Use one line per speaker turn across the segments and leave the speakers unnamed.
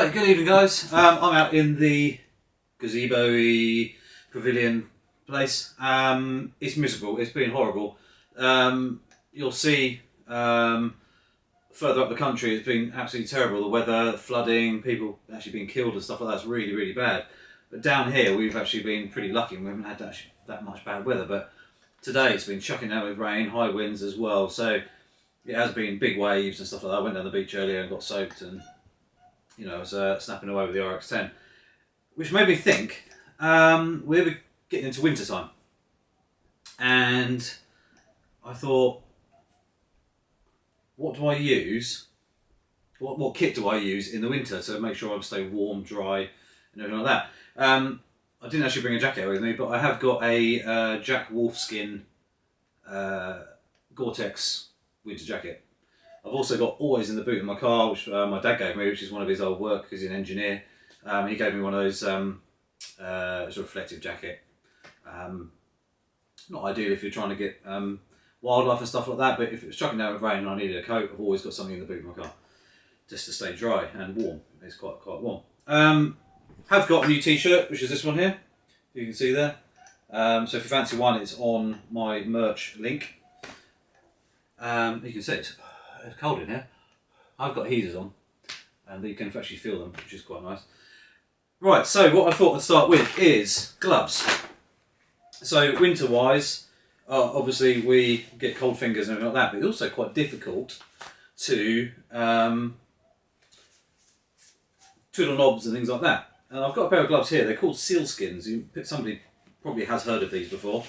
Right, good evening guys. I'm out in the gazebo-y pavilion place. It's miserable, it's been horrible. You'll see further up the country it's been absolutely terrible. The weather, the flooding, people actually being killed and stuff like that's really, really bad. But down here we've actually been pretty lucky. We haven't had that much bad weather, but today it's been chucking down with rain, high winds as well. So it has been big waves and stuff like that. I went down the beach earlier and got soaked and I was snapping away with the RX-10, which made me think we're getting into winter time, and I thought, what do I use? What kit do I use in the winter to make sure I stay warm, dry, and everything like that? I didn't actually bring a jacket with me, but I have got a Jack Wolfskin Gortex winter jacket. I've also got Always in the boot in my car, which my dad gave me, which is one of his old work because he's an engineer. He gave me one of those sort of reflective jacket. Not ideal if you're trying to get wildlife and stuff like that, but if it was chucking down with rain and I needed a coat, I've always got something in the boot of my car just to stay dry and warm. It's quite warm. Have got a new t-shirt, which is this one here. You can see there. So if you fancy one, it's on my merch link. You can see it's cold in here. I've got heaters on and you can actually feel them, which is quite nice. Right, so what I thought I'd start with is gloves. So winter wise, obviously we get cold fingers and everything like that, but it's also quite difficult to twiddle knobs and things like that. And I've got a pair of gloves here, they're called sealskins. Somebody probably has heard of these before.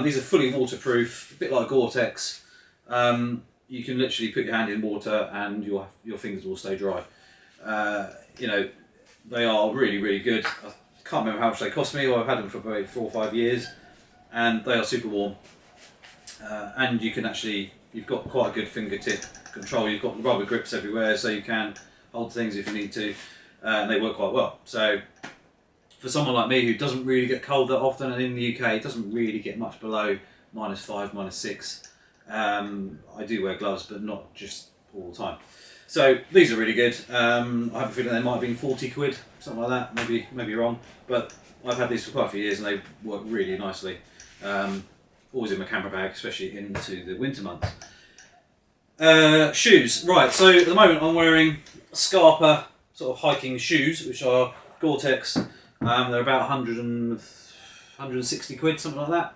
These are fully waterproof, a bit like Gortex. You can literally put your hand in water and your fingers will stay dry. They are really, really good. I can't remember how much they cost me. I've had them for about 4 or 5 years, and they are super warm. And you can you've got quite a good fingertip control. You've got rubber grips everywhere, so you can hold things if you need to, and they work quite well. So for someone like me who doesn't really get cold that often, and in the UK it doesn't really get much below -5, -6. I do wear gloves, but not just all the time. So these are really good. I have a feeling they might have been 40 quid, something like that. Maybe wrong, but I've had these for quite a few years and they work really nicely. Always in my camera bag, especially into the winter months. Shoes, right? So at the moment I'm wearing Scarpa sort of hiking shoes, which are Gore-Tex. They're about 160 quid, something like that.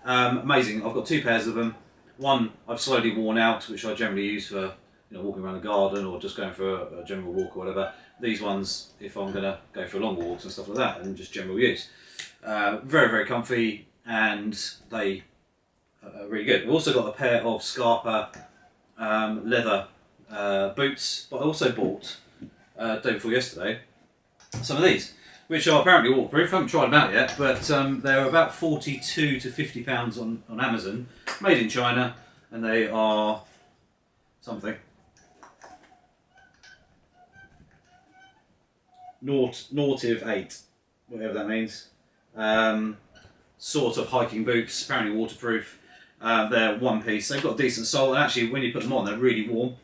Amazing. I've got 2 pairs of them. One I've slowly worn out, which I generally use for walking around the garden or just going for a general walk or whatever. These ones, if I'm going to go for long walks and stuff like that, and just general use. Very, very comfy, and they are really good. I've also got a pair of Scarpa leather boots, but I also bought, day before yesterday, some of these, which are apparently waterproof. I haven't tried them out yet, but they're about £42 to £50 on Amazon, made in China, and they are something. Nautive 8, whatever that means. Sort of hiking boots, apparently waterproof. They're one piece. They've got a decent sole, and actually when you put them on, they're really warm.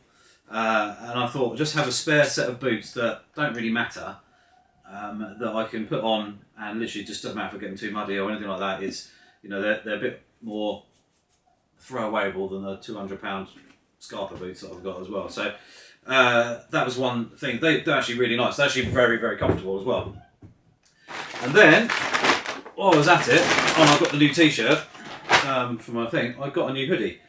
And I thought, just have a spare set of boots that don't really matter, that I can put on, and literally just doesn't matter if I get them too muddy or anything like that. They're a bit more throwawayable than the £200 Scarpa boots that I've got as well. So that was one thing. They're actually really nice. They're actually very, very comfortable as well. And then, while I was at it, and I got the new t-shirt for my thing, I got a new hoodie.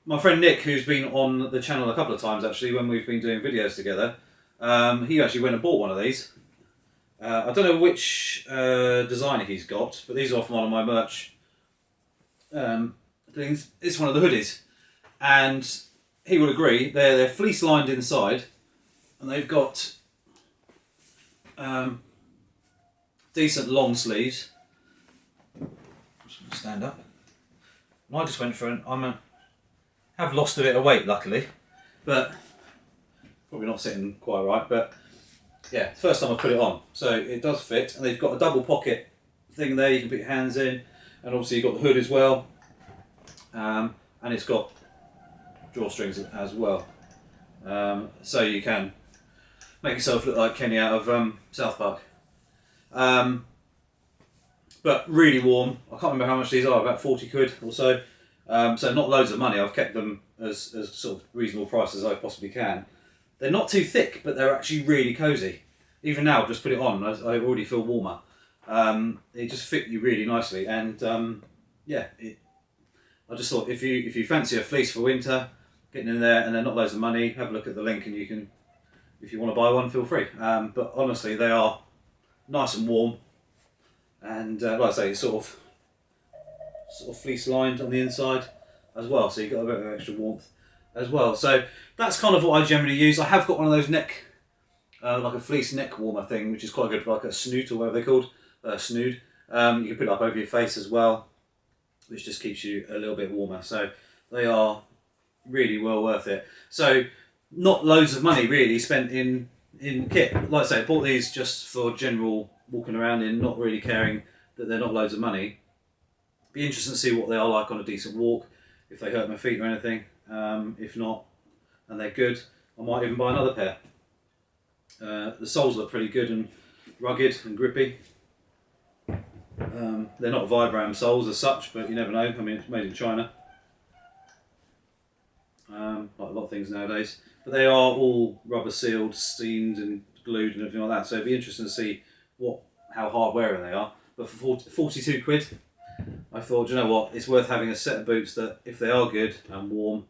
My friend Nick, who's been on the channel a couple of times actually when we've been doing videos together, he actually went and bought one of these. I don't know which designer he's got, but these are from one of my merch things. It's one of the hoodies, and he would agree. They're fleece lined inside, and they've got decent long sleeves. I'm just going to stand up. And I just went for have lost a bit of weight luckily, but probably not sitting quite right. But yeah, first time I put it on, so it does fit, and they've got a double pocket thing there. You can put your hands in, and obviously you've got the hood as well, and it's got drawstrings as well, so you can Make yourself look like Kenny out of South Park. But really warm. I can't remember how much these are, about 40 quid or so. So not loads of money. I've kept them as sort of reasonable price as I possibly can. They're not too thick, but they're actually really cosy. Even now, just put it on, I already feel warmer. They just fit you really nicely, and yeah, I just thought if you fancy a fleece for winter, getting in there, and they're not loads of money, have a look at the link, and you can, if you want to buy one, feel free. But honestly, they are nice and warm, and like I say, it's sort of fleece lined on the inside as well, so you've got a bit of extra warmth as well. So that's kind of what I generally use. I have got one of those neck, like a fleece neck warmer thing, which is quite good, like a snoot or whatever they're called, snood. You can put it up over your face as well, which just keeps you a little bit warmer. So they are really well worth it. So not loads of money really spent in kit. Like I say, I bought these just for general walking around in, not really caring that they're not loads of money. Be interesting to see what they are like on a decent walk, if they hurt my feet or anything. If not, and they're good, I might even buy another pair. The soles look pretty good and rugged and grippy. They're not Vibram soles as such, but you never know. I mean, it's made in China, like a lot of things nowadays. But they are all rubber sealed, steamed and glued and everything like that. So it'd be interesting to see how hard wearing they are. But for 42 quid, I thought, you know what, it's worth having a set of boots that, if they are good and warm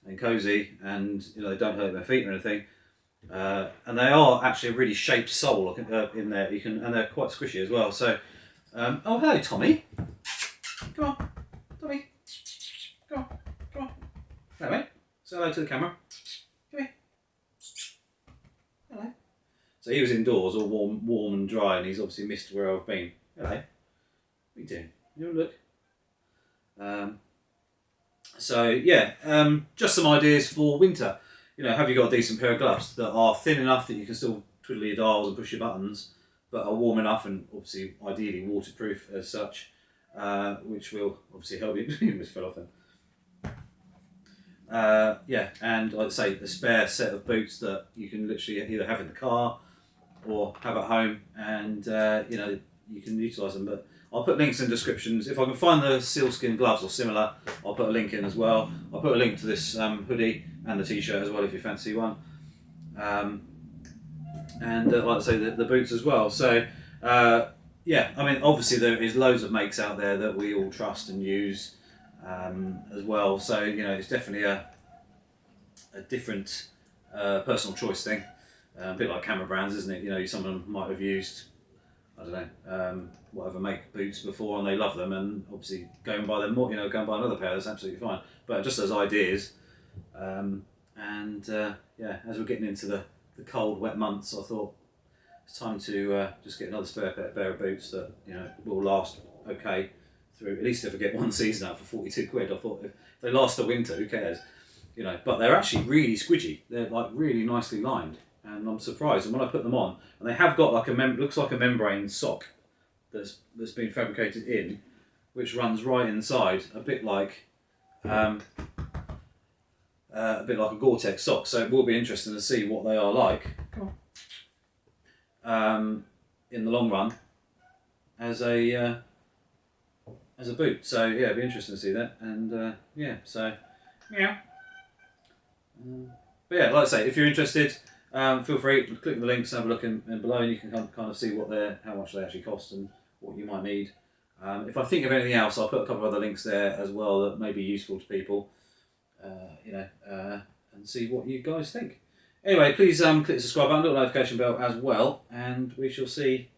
and cosy, and they don't hurt my feet or anything, and they are actually a really shaped sole in there. And they're quite squishy as well. So, oh hello Tommy, come on, Tommy, come on, hello mate, say hello to the camera, come here, hello. So he was indoors, all warm and dry, and he's obviously missed where I've been. Hello, what are you doing? You want to look? So yeah, just some ideas for winter. Have you got a decent pair of gloves that are thin enough that you can still twiddle your dials and push your buttons, but are warm enough and obviously ideally waterproof as such, which will obviously help you. You just fell off then. Yeah, and like I say, a spare set of boots that you can literally either have in the car or have at home, and you can utilise them. But I'll put links in descriptions. If I can find the sealskin gloves or similar, I'll put a link in as well. I'll put a link to this hoodie and the t-shirt as well if you fancy one. And like I say, the boots as well. So yeah, I mean, obviously there is loads of makes out there that we all trust and use as well. So it's definitely a different personal choice thing. A bit like camera brands, isn't it? Someone might have used, I don't know, whatever make boots before and they love them, and obviously go and buy them more, go and buy another pair, that's absolutely fine. But just as ideas, yeah, as we're getting into the cold, wet months, I thought it's time to just get another spare pair of boots that will last okay through, at least if I get one season out for 42 quid. I thought if they last the winter, who cares? But they're actually really squidgy. They're like really nicely lined. And I'm surprised. And when I put them on, and they have got like looks like a membrane sock that's been fabricated in, which runs right inside, a bit like a Gortex sock. So it will be interesting to see what they are like. Come on. In the long run, as a boot. So yeah, it'll be interesting to see that. And yeah, so yeah. But yeah, like I say, if you're interested. Feel free to click the links, have a look in below, and you can kind of see how much they actually cost and what you might need. If I think of anything else, I'll put a couple of other links there as well that may be useful to people, and see what you guys think. Anyway, please click the subscribe button, little notification bell as well, and we shall see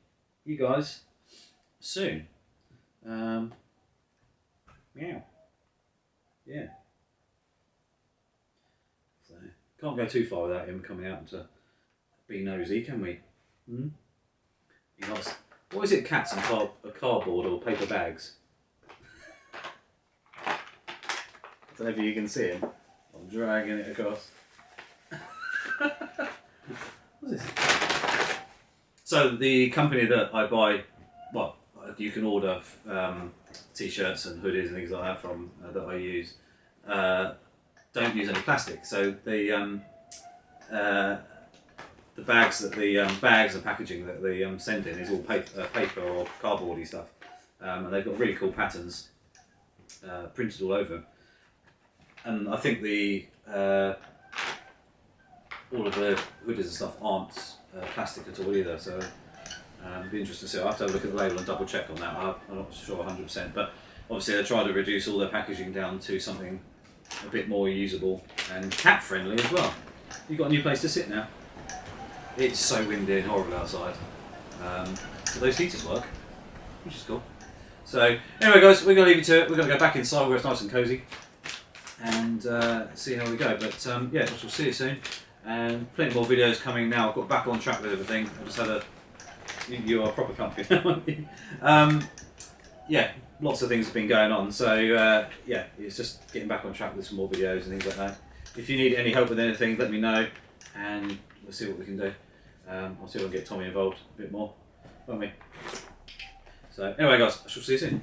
you guys soon. Yeah. Yeah. Can't go too far without him coming out to be nosy, can we? He likes, what is it, cats and cardboard or paper bags? I don't know if you can see him. I'm dragging it across. What's this? So the company that I buy, well, you can order t-shirts and hoodies and things like that from, that I use, don't use any plastic, so they the bags that the bags and packaging that they send in is all paper or cardboardy stuff, and they've got really cool patterns printed all over them. And I think the all of the hoodies and stuff aren't plastic at all either, so it'd be interesting to see. I'll have to have a look at the label and double check on that. I'm not sure 100%, but obviously they try to reduce all their packaging down to something a bit more usable and cat friendly as well. You've got a new place to sit now. It's so windy and horrible outside, but those heaters work, which is cool. So anyway guys, we're going to leave you to it. We're going to go back inside where it's nice and cosy and see how we go. But yeah, we'll see you soon. And plenty more videos coming now. I've got back on track with everything. I just had you are proper comfy now, aren't you? Yeah, lots of things have been going on. So yeah, it's just getting back on track with some more videos and things like that. If you need any help with anything, let me know and we'll see what we can do. I'll see if I can get Tommy involved a bit more, won't we? So anyway guys, I shall see you soon.